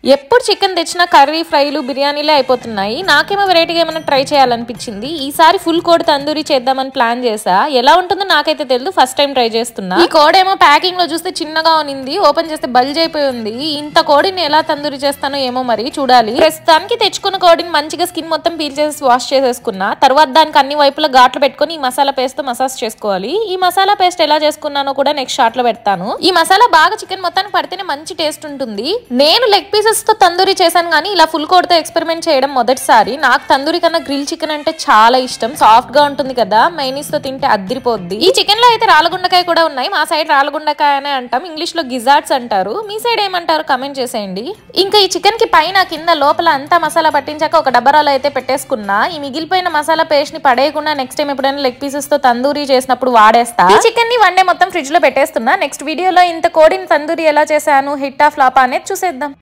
ఎప్పుడు చికెన్ తెచ్చినా కర్రీ ఫ్రైలు బిర్యానీలే అయిపోతున్నాయి. నాకేమో వెరైటీగా ఏమైనా ట్రై చేయాలనిపించింది. ఈసారి ఫుల్ కోడి తందూరి చేద్దామని ప్లాన్ చేసా. ఎలా ఉంటుందో నాకైతే తెలియదు, ఫస్ట్ టైం ట్రై చేస్తున్నా. ఈ కోడేమో ప్యాకింగ్ లో చూస్తే చిన్నగా ఉంది, ఓపెన్ చేస్తే బల్జ్ అయిపోయి ఉంది. ఇంత కోడిని ఎలా తందూరి చేస్తానో ఏమో మరి చూడాలి. ప్రస్తుతానికి తెచ్చుకున్న కోడిని మంచిగా స్కిన్ మొత్తం పీల్ చేసి వాష్ చేసేసుకున్నా. తర్వాత దానికి అన్ని వైపులా ఘాట్లు పెట్టుకుని ఈ మసాలా పేస్ట్ తో మసాజ్ చేసుకోవాలి. ఈ మసాలా పేస్ట్ ఎలా చేసుకున్నానో కూడా నెక్స్ట్ షాట్ లో పెడతాను. ఈ మసాలా బాగా చికెన్ మొత్తానికి పడితేనే మంచి టేస్ట్ ఉంటుంది. నేను లెగ్ పీసెస్ తో తందూరి చేశాను, కానీ ఇలా ఫుల్ కోడితో ఎక్స్పెరిమెంట్ చేయడం మొదటిసారి. నాకు తందూరి కన్నా గ్రిల్ చికెన్ అంటే చాలా ఇష్టం. సాఫ్ట్ గా ఉంటుంది కదా, మైనీస్ తో తింటే అద్దిరిపోద్ది. ఈ చికెన్ లో అయితే రాళ్ళగుండకాయ కూడా ఉన్నాయి. మా సైడ్ రాళ్ళగుండకాయ అనే అంటాం, ఇంగ్లీష్ లో గిజార్డ్స్ అంటారు. మీ సైడ్ ఏమంటారు కమెంట్ చేసేయండి. ఇంకా ఈ చికెన్ కి పైన కింద లోపల అంతా మసాలా పట్టించాక ఒక డబ్బరాలో అయితే పెట్టేసుకున్నా. ఈ మిగిలిపోయిన మసాలా పేస్ట్ ని పడేయకుండా నెక్స్ట్ టైం ఎప్పుడైనా లెగ్ పీసెస్ తో తందూరి చేసినప్పుడు వాడేస్తా. ఈ చికెన్ ని 1 డే మొత్తం ఫ్రిడ్జ్ లో పెట్టేస్తున్నా. నెక్స్ట్ వీడియోలో ఇంత కోడిని తందూరి ఎలా చేశాను, హిట్ ఆ ఫ్లాప్ అనేది చూసేద్దాం.